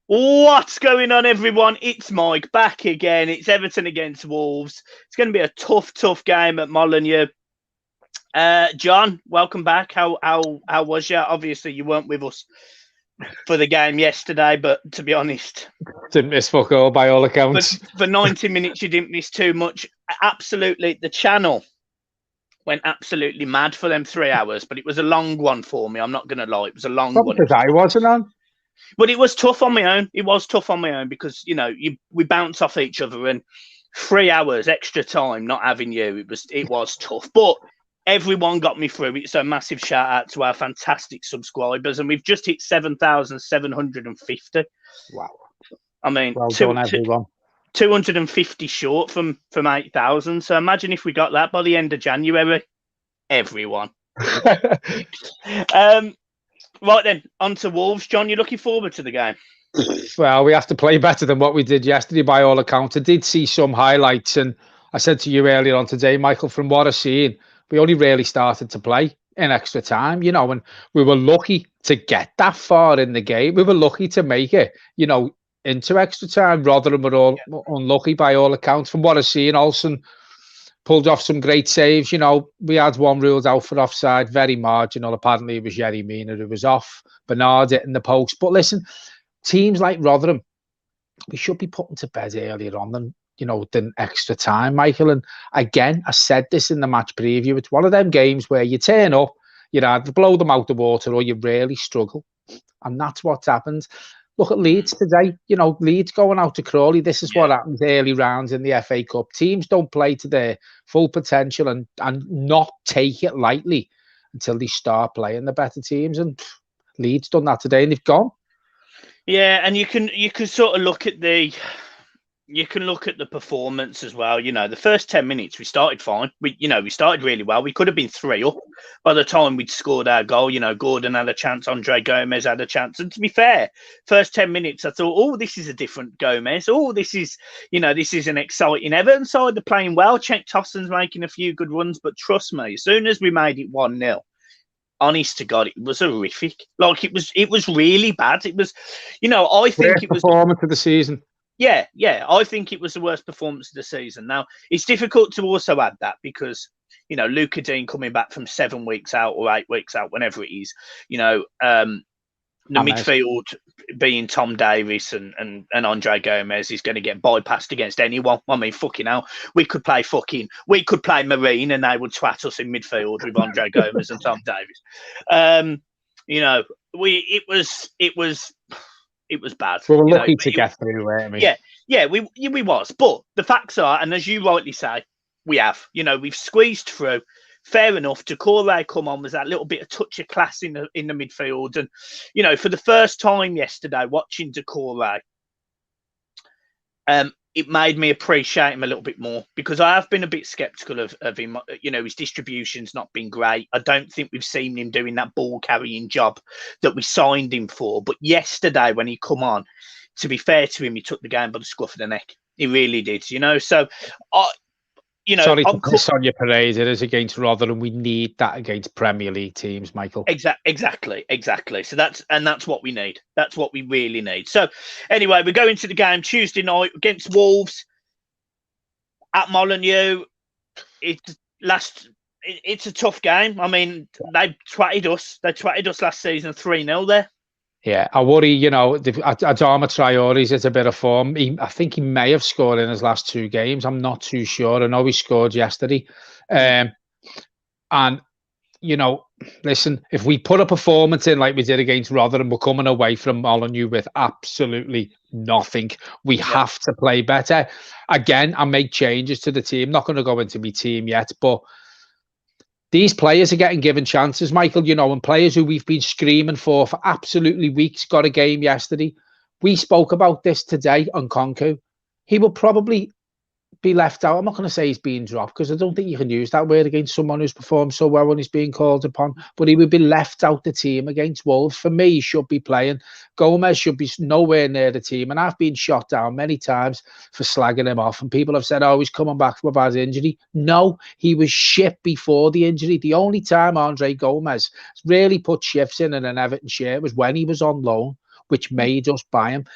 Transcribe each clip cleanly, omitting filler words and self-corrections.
What's going on, everyone? It's Mike back again. It's Everton against Wolves. It's going to be a tough game at Molineux. John, welcome back. How was you? Obviously, you weren't with us for the game yesterday, but to be honest, didn't miss fuck all by all accounts. For 90 minutes, you didn't miss too much. Absolutely, the channel went absolutely mad for them 3 hours, but it was a long one for me. I'm not going to lie, it was a long one. Because I wasn't on. But it was tough on my own. It was tough on my own because, we bounce off each other, and 3 hours extra time not having you, it was tough. But everyone got me through it. So massive shout out to our fantastic subscribers. And we've just hit 7,750. Wow. I mean, well done, everyone. 250 short from 8,000. So imagine if we got that by the end of January. Everyone. Right then, on to Wolves. John, you're looking forward to the game? Well, we have to play better than what we did yesterday by all accounts. I did see some highlights, and I said to you earlier on today, Michael, from what I've seen, we only really started to play in extra time, and we were lucky to get that far in the game. We were lucky to make it, into extra time. Rotherham were all unlucky by all accounts. From what I've seen, Olsen pulled off some great saves. We had one ruled out for offside, very marginal. Apparently, it was Yerry Mina who was off. Bernard it in the post. But listen, teams like Rotherham, we should be putting to bed earlier on than extra time, Michael. And again, I said this in the match preview. It's one of them games where you turn up, you either blow them out the water or you really struggle. And that's what's happened. Look at Leeds today. Leeds going out to Crawley. This is what happens early rounds in the FA Cup. Teams don't play to their full potential and not take it lightly until they start playing the better teams. And Leeds done that today, and they've gone. Yeah, and you can sort of look at the performance as well. The first 10 minutes we started fine. We started really well. We could have been 3 up by the time we'd scored our goal. Gordon had a chance, Andre Gomez had a chance. And to be fair, first 10 minutes I thought, oh, this is a different Gomez. Oh, this is an exciting Everton side. They're playing well. Cenk Tossen's making a few good runs, but trust me, as soon as we made it 1-0, honest to God, it was horrific. Like it was really bad. It was, I think it was performance of the season. Yeah, I think it was the worst performance of the season. Now, it's difficult to also add that because, Luca Dean coming back from 7 weeks out or 8 weeks out, whenever it is, the midfield being Tom Davies and Andre Gomez is going to get bypassed against anyone. I mean, fucking hell, we could play Marine and they would twat us in midfield with Andre Gomez and Tom Davies. It was bad. We were lucky to get through, weren't we? Yeah, we was. But the facts are, and as you rightly say, we have. We've squeezed through. Fair enough. Doucouré come on was that little bit of touch of class in the midfield, and for the first time yesterday, watching Doucouré, it made me appreciate him a little bit more because I have been a bit sceptical of him. His distribution's not been great. I don't think we've seen him doing that ball carrying job that we signed him for. But yesterday, when he come on, to be fair to him, he took the game by the scruff of the neck. He really did, So, sorry to piss on your parade. It is against Rotherham. We need that against Premier League teams, Michael. Exactly. So that's what we need. That's what we really need. So anyway, we're going to the game Tuesday night against Wolves at Molineux. It's a tough game. I mean, they twatted us. They twatted us last season 3-0 there. Yeah, I worry, Adama Traore's at a bit of form. I think he may have scored in his last 2 games. I'm not too sure. I know he scored yesterday. And, listen, if we put a performance in like we did against Rotherham, we're coming away from Molineux with absolutely nothing. We have to play better. Again, I make changes to the team. Not going to go into my team yet, but these players are getting given chances, Michael, and players who we've been screaming for absolutely weeks got a game yesterday. We spoke about this today on Konku. He will probably be left out. I'm not going to say he's being dropped because I don't think you can use that word against someone who's performed so well when he's being called upon, but he would be left out the team against Wolves. For me, he should be playing. Gomez should be nowhere near the team, and I've been shot down many times for slagging him off, and people have said, oh, he's coming back from a bad injury. No, he was shit before the injury. The only time Andre Gomez really put shifts in an Everton shirt was when he was on loan, which made us buy him.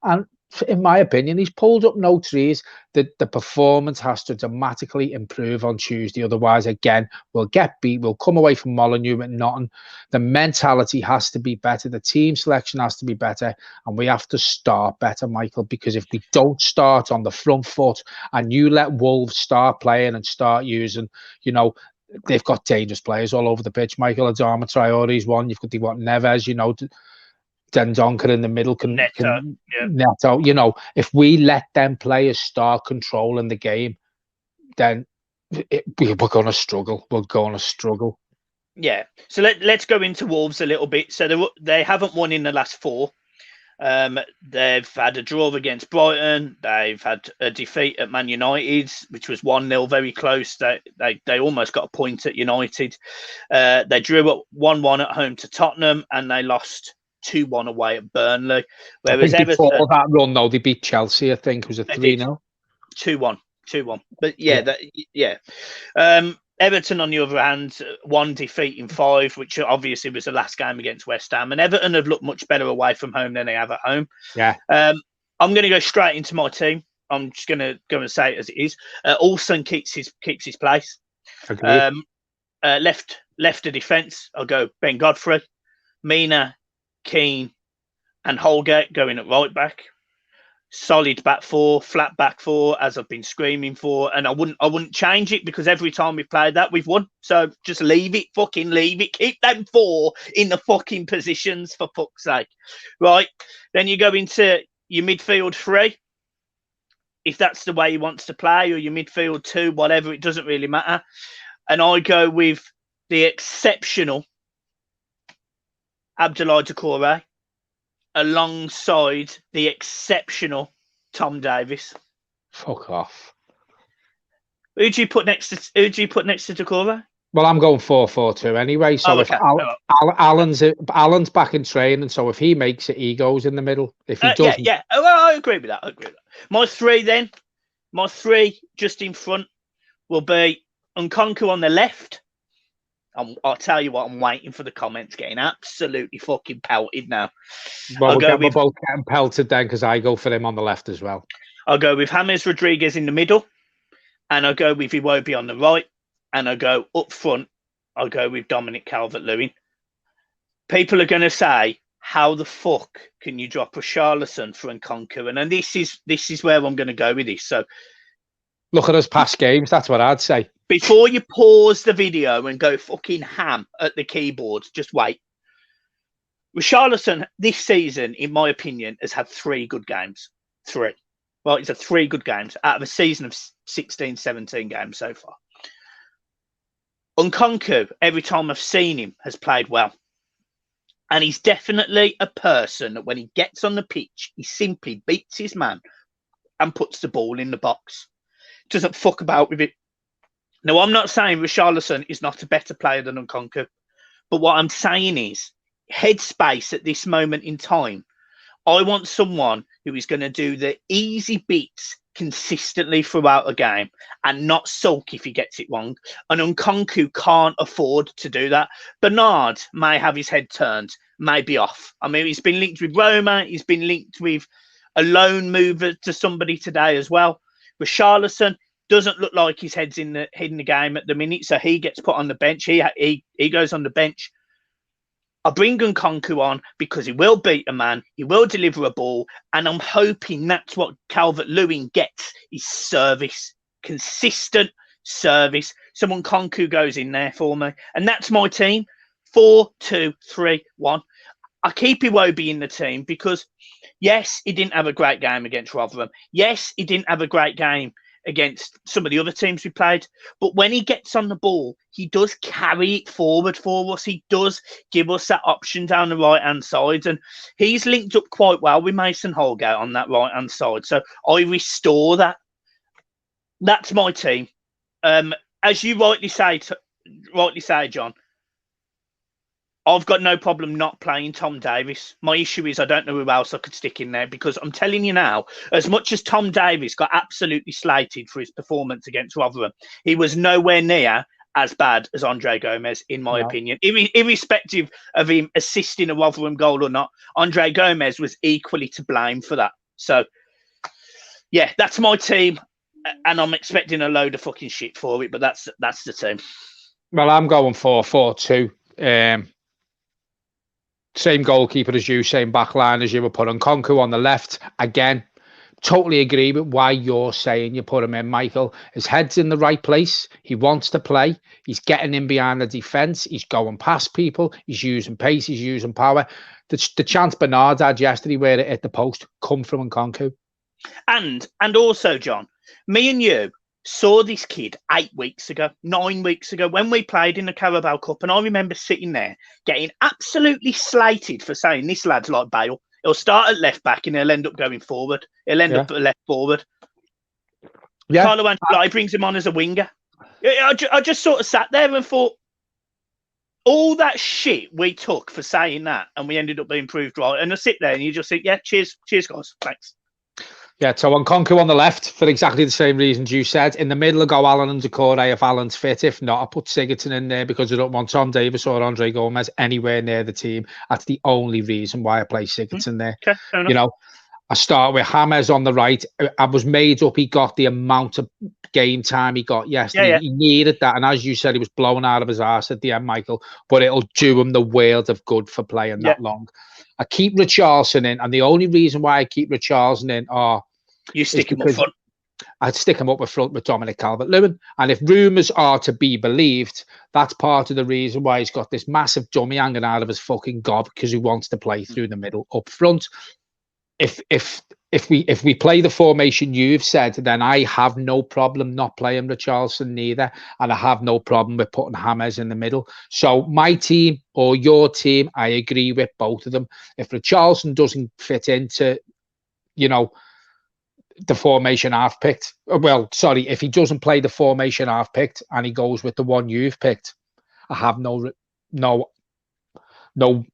And in my opinion, he's pulled up no trees. The performance has to dramatically improve on Tuesday. Otherwise, again, we'll get beat. We'll come away from Molineux with nothing. The mentality has to be better. The team selection has to be better. And we have to start better, Michael, because if we don't start on the front foot and you let Wolves start playing and start using, they've got dangerous players all over the pitch. Michael Adama Traore's one. You've got Neves, Dendoncker in the middle Neto. If we let them players start controlling the game, then we're going to struggle. We're going to struggle. Yeah. So let's go into Wolves a little bit. So they haven't won in the last 4. They've had a draw against Brighton. They've had a defeat at Man United, which was 1-0, very close. They almost got a point at United. They drew at 1-1 at home to Tottenham, and they lost 2-1 away at Burnley. Whereas Everton, before that run, though, they beat Chelsea. I think it was a 3-0. 2-1. But Everton, on the other hand, 1 defeat in 5, which obviously was the last game against West Ham. And Everton have looked much better away from home than they have at home. Yeah. I'm going to go straight into my team. I'm just going to go and say it as it is. Olsen keeps his place. Left of defence, I'll go Ben Godfrey, Mina, Keane, and Holgate going at right back. Solid back 4, flat back 4, as I've been screaming for, and I wouldn't change it because every time we've played that we've won. So just leave it, fucking leave it. Keep them 4 in the fucking positions, for fuck's sake. Right, then you go into your midfield 3. If that's the way he wants to play, or your midfield 2, whatever, it doesn't really matter. And I go with the exceptional Abdoulaye Doucouré alongside the exceptional Tom Davies. Fuck off. Who do you put next to Doucouré? Well, I'm going 4-4-2 anyway. So if Alan's back in training, so if he makes it, he goes in the middle. If he doesn't, I agree with that. My 3 just in front will be Nkunku on the left. I'll tell you what, I'm waiting for the comments getting absolutely fucking pelted now. Well, we're both getting pelted then because I go for him on the left as well. I'll go with James Rodriguez in the middle, and I'll go with Iwobi on the right, and I'll go up front. I'll go with Dominic Calvert-Lewin. People are going to say, how the fuck can you drop Richarlison for Nkunku? And this is where I'm going to go with this. So look at us past games. That's what I'd say. Before you pause the video and go fucking ham at the keyboard, just wait. Richarlison this season, in my opinion, has had 3 good games. 3. Well, he's had 3 good games out of a season of 16, 17 games so far. Nkunku, every time I've seen him, has played well. And he's definitely a person that when he gets on the pitch, he simply beats his man and puts the ball in the box. Doesn't fuck about with it. Now, I'm not saying Richarlison is not a better player than Nkunku, but what I'm saying is headspace at this moment in time. I want someone who is going to do the easy bits consistently throughout a game and not sulk if he gets it wrong. And Nkunku can't afford to do that. Bernard may have his head turned, may be off. I mean, he's been linked with Roma. He's been linked with a loan mover to somebody today as well. Richarlison doesn't look like his head's in the game at the minute, so he gets put on the bench. He goes on the bench. I bring Nkunku on because he will beat a man, he will deliver a ball, and I'm hoping that's what Calvert-Lewin gets, is service, consistent service. So Nkunku goes in there for me, and that's my team. 4-2-3-1. I keep Iwobi in the team because, yes, he didn't have a great game against Rotherham. Yes, he didn't have a great game against some of the other teams we played. But when he gets on the ball, he does carry it forward for us. He does give us that option down the right-hand side. And he's linked up quite well with Mason Holgate on that right-hand side. So I restore that. That's my team. As you rightly say, John, I've got no problem not playing Tom Davies. My issue is I don't know who else I could stick in there because I'm telling you now, as much as Tom Davies got absolutely slated for his performance against Rotherham, he was nowhere near as bad as Andre Gomez, in my opinion. Irrespective of him assisting a Rotherham goal or not, Andre Gomez was equally to blame for that. So, yeah, that's my team, and I'm expecting a load of fucking shit for it, but that's the team. Well, I'm going 4-4-2. Same goalkeeper as you, same back line as you were putting Nkunku on the left. Again, totally agree with why you're saying you put him in, Michael. His head's in the right place. He wants to play. He's getting in behind the defence. He's going past people. He's using pace. He's using power. The chance Bernard had yesterday where it hit the post come from Nkunku. And also, John, me and you saw this kid 8 weeks ago, 9 weeks ago, when we played in the Carabao Cup, and I remember sitting there getting absolutely slated for saying this lad's like Bale. He'll start at left back and he'll end up going forward. He'll end up at left forward. Yeah. Carlo Ancelotti brings him on as a winger. I just sort of sat there and thought, all that shit we took for saying that, and we ended up being proved right. And I sit there and you just think, yeah, cheers, guys, thanks. Yeah, so Nkunku on the left for exactly the same reasons you said. In the middle, I go Allen and Decore if Allen's fit. If not, I put Sigurdsson in there because I don't want Tom Davis or Andre Gomez anywhere near the team. That's the only reason why I play Sigurdsson there. Okay, you know, I start with James on the right. I was made up he got the amount of game time he got yesterday. Yeah. He needed that. And as you said, he was blown out of his arse at the end, Michael. But it'll do him the world of good for playing that long. I keep Richarlison in, and the only reason why I keep Richarlison in you stick him up front. I'd stick him up front with Dominic Calvert-Lewin. And if rumours are to be believed, that's part of the reason why he's got this massive dummy hanging out of his fucking gob, because he wants to play through the middle up front. If we play the formation you've said, then I have no problem not playing Richarlison neither, and I have no problem with putting James in the middle. So my team or your team, I agree with both of them. If Richarlison doesn't fit into, the formation I've picked, if he doesn't play the formation I've picked and he goes with the one you've picked, I have no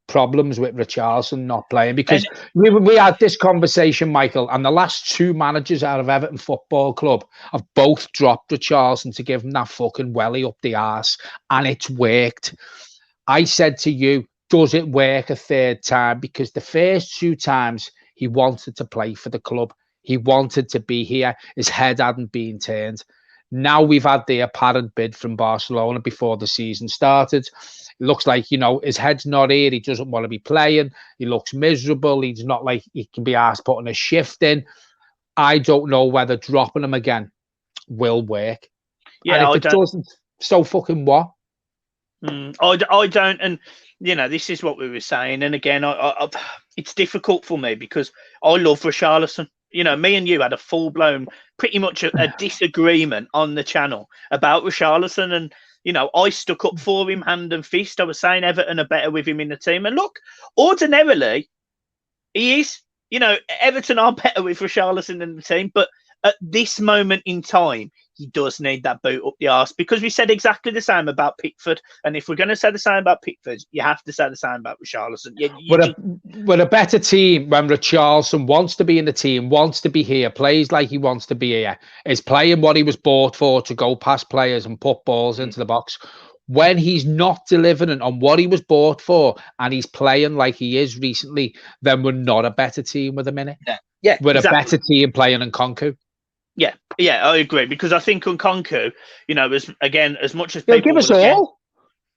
problems with Richarlison not playing, because we had this conversation, Michael, and the last two managers out of Everton Football Club have both dropped Richarlison to give him that fucking welly up the arse, and it's worked. I said to you, does it work a third time? Because the first two times he wanted to play for the club. He wanted to be here. His head hadn't been turned. Now we've had the apparent bid from Barcelona before the season started. It looks like, his head's not here. He doesn't want to be playing. He looks miserable. He's not like he can be asked putting a shift in. I don't know whether dropping him again will work. Yeah, and if it doesn't, so fucking what? I don't. And, this is what we were saying. And again, it's difficult for me because I love Richarlison. Me and you had a full-blown, pretty much a disagreement on the channel about Richarlison, and I stuck up for him hand and fist. I was saying Everton are better with him in the team, and look, ordinarily he is. Everton are better with Richarlison in the team, but at this moment in time, he does need that boot up the arse, because we said exactly the same about Pickford. And if we're going to say the same about Pickford, you have to say the same about Richarlison. We're a better team when Richarlison wants to be in the team, wants to be here, plays like he wants to be here, is playing what he was bought for, to go past players and put balls into the box. When he's not delivering on what he was bought for and he's playing like he is recently, then we're not a better team with him in it. Yeah, we're a better team playing Nkunku. Yeah, I agree, because I think Nkunku, as much as he'll give us all.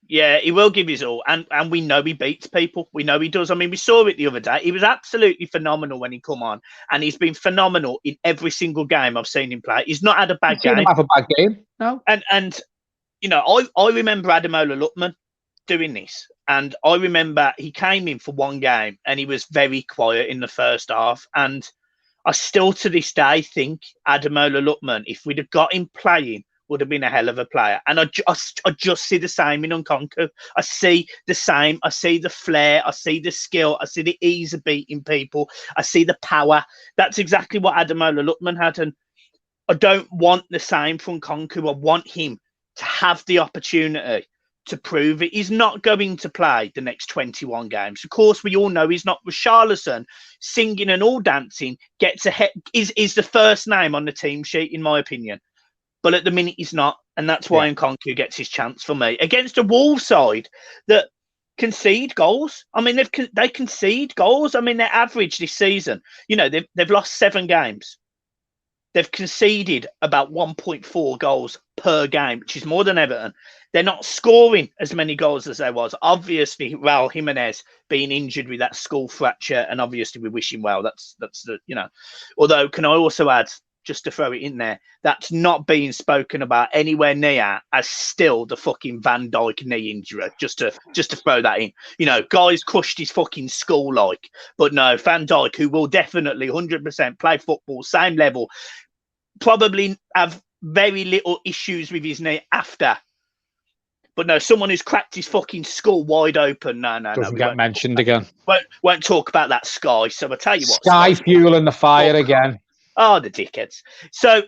Yeah, he will give his all, and we know he beats people. We know he does. I mean, we saw it the other day. He was absolutely phenomenal when he come on, and he's been phenomenal in every single game I've seen him play. He's not had a bad game. Him have a bad game, no. And I remember Ademola Lookman doing this, and I remember he came in for one game and he was very quiet in the first half, and I still to this day think Ademola Lookman, if we'd have got him playing, would have been a hell of a player. And I just see the same in Nkunku. I see the same. I see the flair. I see the skill. I see the ease of beating people. I see the power. That's exactly what Ademola Lookman had. And I don't want the same from Nkunku. I want him to have the opportunity to prove it. He's not going to play the next 21 games. Of course, we all know he's not. Richarlison, singing and all dancing, gets ahead, is the first name on the team sheet, in my opinion. But at the minute, he's not. And that's why Nkunku gets his chance for me. Against a Wolves side that, concede goals. I mean, they concede goals. I mean, their average this season, they've lost 7 games. They've conceded about 1.4 goals per game, which is more than Everton. They're not scoring as many goals as there was. Obviously, Raul Jimenez being injured with that skull fracture, and obviously we wish him well. That's the Although, can I also add, just to throw it in there, that's not being spoken about anywhere near as still the fucking Van Dijk knee injury. Just to throw that in. Guys crushed his fucking skull but no, Van Dijk, who will definitely 100% play football, same level, probably have very little issues with his knee after. But no, someone who's cracked his fucking skull wide open. No. Doesn't get mentioned again. Won't talk about that, Sky. So I tell you what, Sky fueling the fire again. Oh, the dickheads. So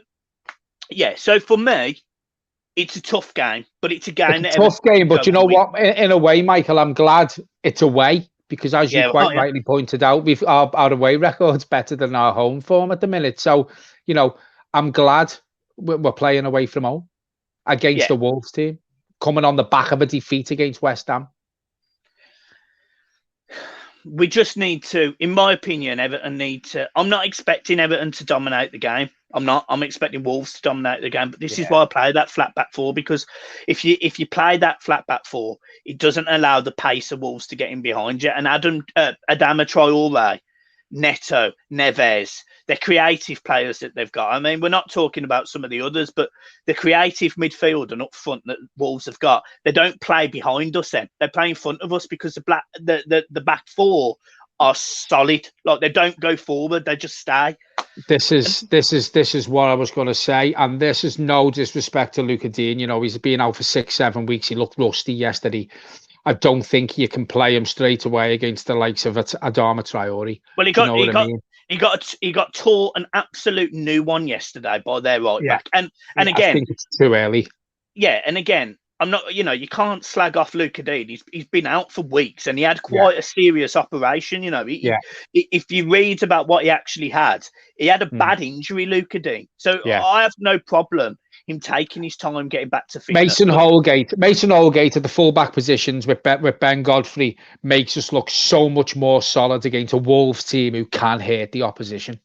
yeah, so for me, it's a tough game, but it's a game. It's a tough game, but you know what? In a way, Michael, I'm glad it's away because, as you quite rightly pointed out, our away record's better than our home form at the minute. So I'm glad we're playing away from home against the Wolves team, coming on the back of a defeat against West Ham. We just need to, in my opinion, Everton need to. I'm not expecting Everton to dominate the game. I'm expecting Wolves to dominate the game. But this is why I play that flat back 4, because if you play that flat back 4, it doesn't allow the pace of Wolves to get in behind you. And Adama Traore, Neto, Neves, they're creative players that they've got. I mean, we're not talking about some of the others, but the creative midfield and up front that Wolves have got, they don't play behind us then. They play in front of us because the back 4 are solid. Like, they don't go forward, they just stay. This is what I was going to say, and this is no disrespect to Luca Dean. He's been out for 6-7 weeks. He looked rusty yesterday. I don't think you can play him straight away against the likes of Adama Traore. Well, he got taught an absolute new one yesterday by their back, and again, I think it's too early. Yeah, and again, I'm not. You can't slag off Luca Dean. He's been out for weeks, and he had quite a serious operation. If you read about what he actually had, he had a bad injury, Luca Dean. So I have no problem him taking his time getting back to fitness. Mason Holgate at the full-back positions with Ben Godfrey makes us look so much more solid against a Wolves team who can hurt the opposition.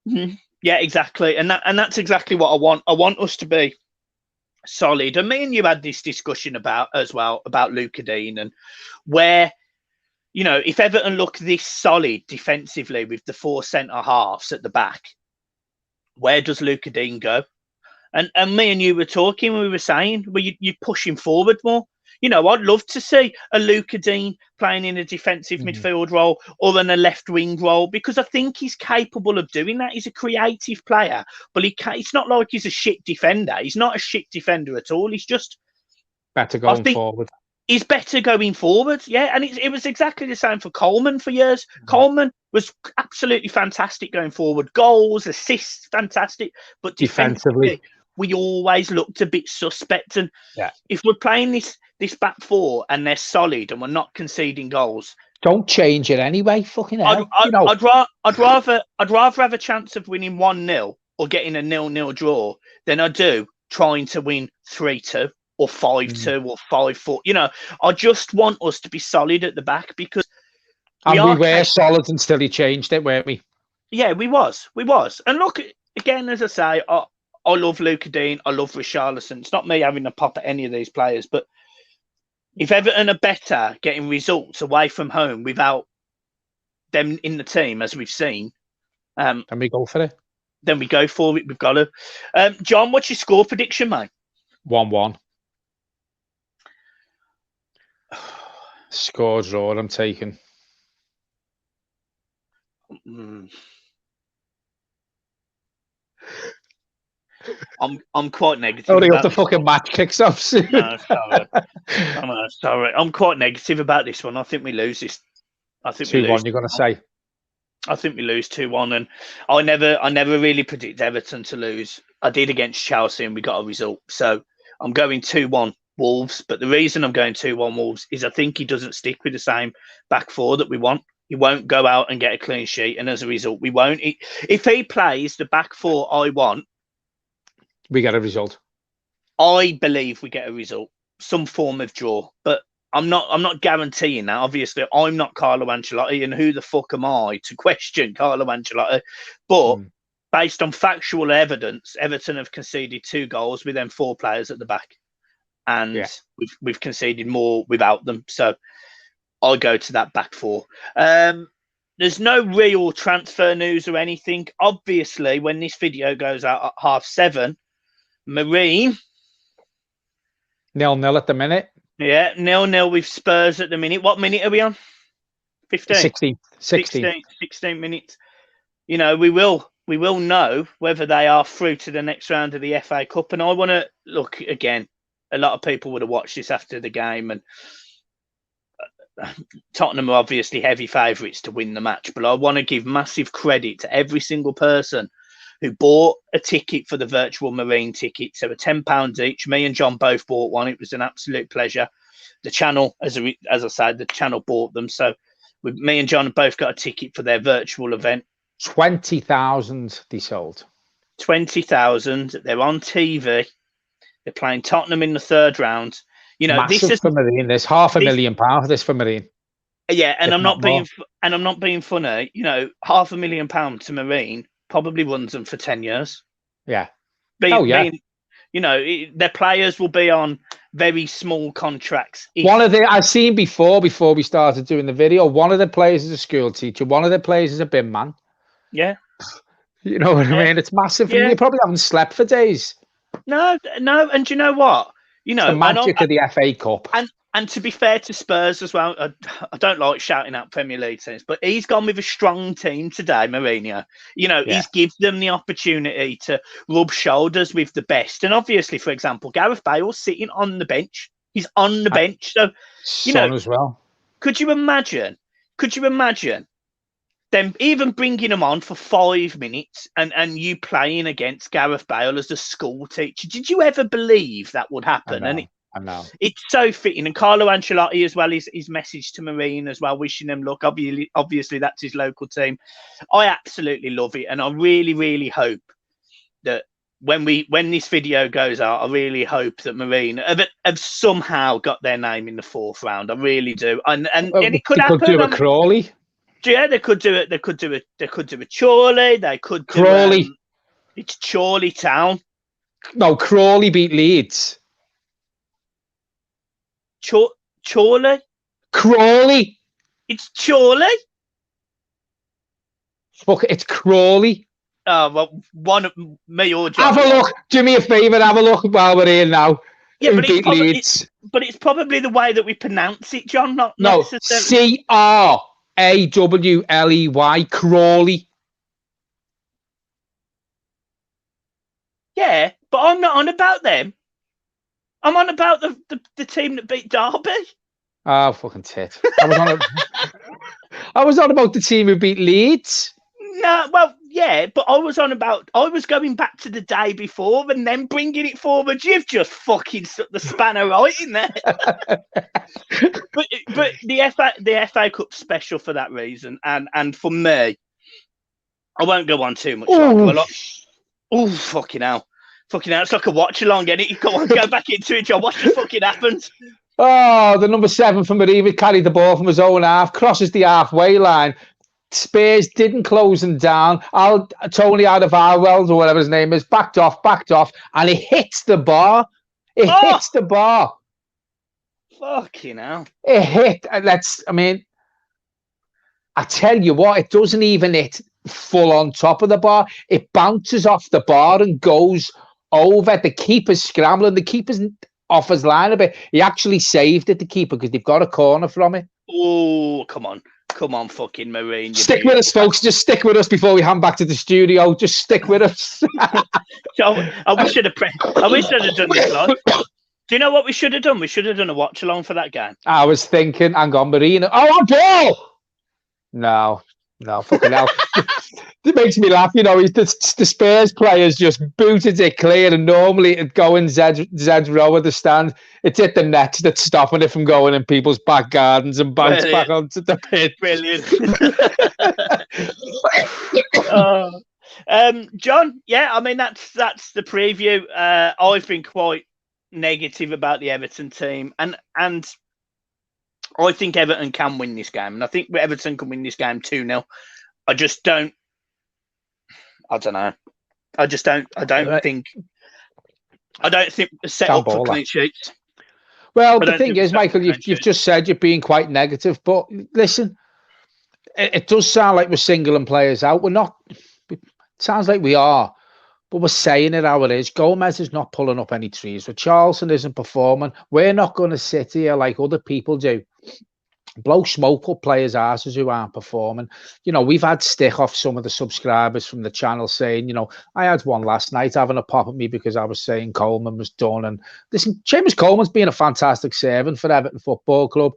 Mm-hmm. Yeah, exactly, and that's exactly what I want. I want us to be solid. And me and you had this discussion about Luca Dean and where, if Everton look this solid defensively with the 4 centre halves at the back, where does Luca Dean go? And me and you were talking, we were saying, well, you push him forward more. I'd love to see a Luca Dean playing in a defensive midfield role or in a left wing role, because I think he's capable of doing that. He's a creative player, but it's not like he's a shit defender. He's not a shit defender at all. He's just better going forward. He's better going forward, yeah. And it was exactly the same for Coleman for years. Coleman was absolutely fantastic going forward. Goals, assists, fantastic. But defensively, we always looked a bit suspect. And if we're playing this back 4 and they're solid and we're not conceding goals, don't change it anyway. Fucking hell. I'd rather have a chance of winning 1-0 or getting a 0-0 draw than I do trying to win 3-2 or 5-2 or 5-4. I just want us to be solid at the back, because we were solid until he changed it, weren't we? Yeah, we was. And look, again, as I say, I love Luca Dean. I love Richarlison. It's not me having a pop at any of these players, but if Everton are better getting results away from home without them in the team, as we've seen, then we go for it. Then we go for it. We've got to. John, what's your score prediction, mate? 1-1. Score draw, I'm taking. I'm quite negative. Oh, the fucking match kicks off soon. No, sorry. I'm quite negative about this one. I think we lose this. I think 2-1. You're gonna say? I think we lose 2-1, and I never really predict Everton to lose. I did against Chelsea, and we got a result. So I'm going 2-1 Wolves. But the reason I'm going 2-1 Wolves is I think he doesn't stick with the same back 4 that we want. He won't go out and get a clean sheet, and as a result, we won't. If he plays the back 4 I want, we get a result. I believe we get a result, some form of draw. But I'm not guaranteeing that. Obviously, I'm not Carlo Ancelotti, and who the fuck am I to question Carlo Ancelotti? But based on factual evidence, Everton have conceded 2 goals with them 4 players at the back, and we've conceded more without them. So I'll go to that back 4. There's no real transfer news or anything. Obviously, when this video goes out at 7:30, Marine 0-0 at the minute. Yeah, 0-0 with Spurs at the minute. What minute are we on? 15? 16 minutes. You know, we will know whether they are through to the next round of the FA Cup. And I want to look again. A lot of people would have watched this after the game, and Tottenham are obviously heavy favourites to win the match. But I want to give massive credit to every single person who bought a ticket for the virtual Marine tickets. They were £10 each. Me and John both bought one. It was an absolute pleasure. The channel, as I said, the channel bought them. So me and John both got a ticket for their virtual event. 20,000 they sold. 20,000. They're on TV. They're playing Tottenham in the 3rd round. You know, massive this is for Marine. There's £500,000 for this for Marine. Yeah, and I'm not being funny. You know, £500,000 to Marine probably runs them for 10 years. Yeah. You know, their players will be on very small contracts. I've seen before we started doing the video, one of the players is a school teacher, one of the players is a bin man. Yeah. You know what I mean? It's massive. Yeah. You probably haven't slept for days. No. And do you know what? You know, it's the magic of the FA Cup. And to be fair to Spurs as well, I don't like shouting out Premier League teams, but he's gone with a strong team today, Mourinho. You know, he's given them the opportunity to rub shoulders with the best. And obviously, for example, Gareth Bale's sitting on the bench. He's on the bench. So, you know, as well. Could you imagine them even bringing him on for 5 minutes and you playing against Gareth Bale as a school teacher? Did you ever believe that would happen? I know. It's so fitting. And Carlo Ancelotti as well, his message to Marine as well, wishing them luck. Obviously, that's his local team. I absolutely love it. And I really, really hope that when this video goes out, I really hope that Marine have somehow got their name in the 4th round. I really do. And it could happen. Could do a Crawley. Yeah, they could do it. They could do a Chorley. They could do Crawley. It's Chorley Town. No, Crawley beat Leeds. Chorley? Crawley. It's Chorley? Fuck, it's Crawley. Oh, well, one of me or John. Have a look. Do me a favour, have a look while we're here now. Yeah, but it's probably the way that we pronounce it, John. Not necessarily. Crawley. Crawley. Yeah, but I'm not on about them. I'm on about the team that beat Derby. Oh, fucking tit. I was on about the team who beat Leeds. No, well, yeah, but I was going back to the day before and then bringing it forward. You've just fucking stuck the spanner right in there. but the FA Cup special for that reason, and for me, I won't go on too much longer. Oh, fucking hell. Fucking hell, it's like a watch along, ain't it? Go back into it, John. What the fucking happens? Oh, the number 7 from Marine carried the ball from his own half, crosses the halfway line. Spears didn't close him down. Tony Alderweireld or whatever his name is, backed off, and it hits the bar. It hits the bar. Fucking hell. It hit. I tell you what, it doesn't even hit full on top of the bar. It bounces off the bar and goes over. The keeper's scrambling. The keeper's off his line a bit. He actually saved it, the keeper, because they've got a corner from it. Oh, come on, fucking Marine. Stick with us, folks. Just stick with us before we hand back to the studio. Just stick with us. I wish I'd have done this live. Do you know what we should have done? We should have done a watch along for that game. I was thinking, hang on, Marine. Oh, a ball! No, fucking hell. It makes me laugh, you know. The Spurs players just booted it clear, and normally it'd go in Zed's row of the stand. It's hit the net that's stopping it from going in people's back gardens and bounce back onto the pitch. Brilliant. John, yeah, I mean that's the preview. I've been quite negative about the Everton team, and I think Everton can win this game, and I think Everton can win this game 2-0. I just don't. I don't know. I just don't. I don't think. I don't think the set up for clean sheets. Well, the thing is, Michael, you've just said you're being quite negative, but listen, it does sound like we're singling players out. We're not. It sounds like we are, but we're saying it how it is. Gomez is not pulling up any trees. Richarlison isn't performing. We're not going to sit here like other people do, blow smoke up players' asses who aren't performing. You know, we've had stick off some of the subscribers from the channel saying, you know, I had one last night having a pop at me because I was saying Coleman was done. And listen, Seamus Coleman's been a fantastic servant for Everton Football Club,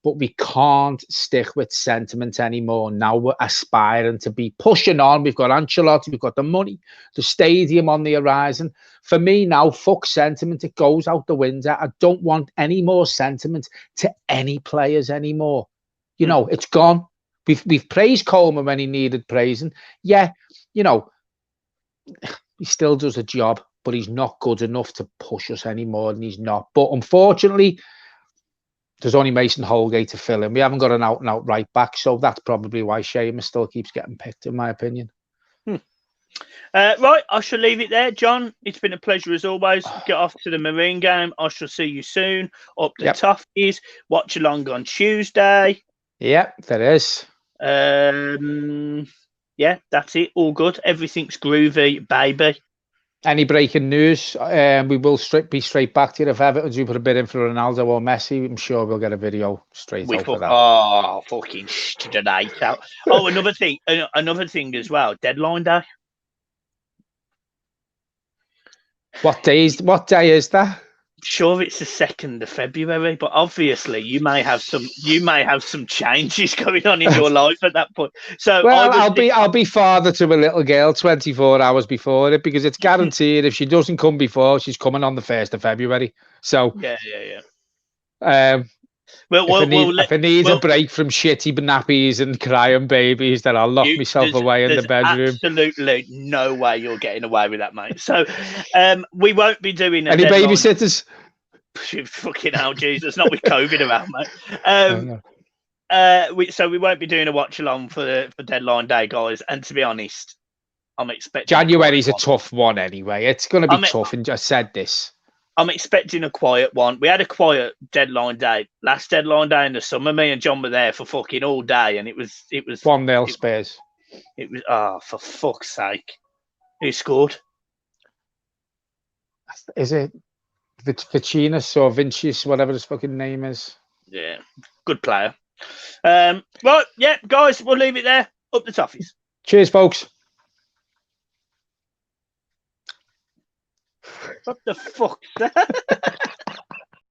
but we can't stick with sentiment anymore. Now we're aspiring to be pushing on. We've got Ancelotti, we've got the money, the stadium on the horizon. For me now, fuck sentiment. It goes out the window. I don't want any more sentiment to any players anymore. You know, it's gone. We've praised Coleman when he needed praising. Yeah, you know, he still does a job, but he's not good enough to push us anymore, and he's not. But unfortunately, there's only Mason Holgate to fill in. We haven't got an out-and-out right back, so that's probably why Seamus still keeps getting picked, in my opinion. Right, I shall leave it there, John. It's been a pleasure as always. Get off to the Marine game. I shall see you soon. Up the Toffies. Watch along on Tuesday. Yep, there is. Yeah, that's it. All good. Everything's groovy, baby. Any breaking news? We will be straight back to you. If Everton do put a bid in for Ronaldo or Messi, I'm sure we'll get a video straight out for that. Oh, fucking today. Oh, another thing as well. Deadline day. What day is that? Sure, it's the 2nd of February, but obviously you may have some changes going on in your life at that point. So I'll be father to a little girl 24 hours before it, because it's guaranteed if she doesn't come before, she's coming on the 1st of February. So yeah. If it needs a break from shitty nappies and crying babies, then I'll lock myself away in the bedroom. Absolutely no way you're getting away with that, mate. So we won't be doing any babysitters. Fucking hell, Jesus, not with COVID around, mate. So we won't be doing a watch along for deadline day, guys. And to be honest, I'm expecting January's a tough one anyway. It's going to be tough, and I said this. I'm expecting a quiet one. We had a quiet deadline day. Last deadline day in the summer, me and John were there for fucking all day, and it was 1-0 Spurs. It was for fuck's sake. Who scored? Is it Vinicius or Vincius, whatever his fucking name is? Yeah, good player. Right, yeah, guys, we'll leave it there. Up the Toffees. Cheers, folks. What the fuck?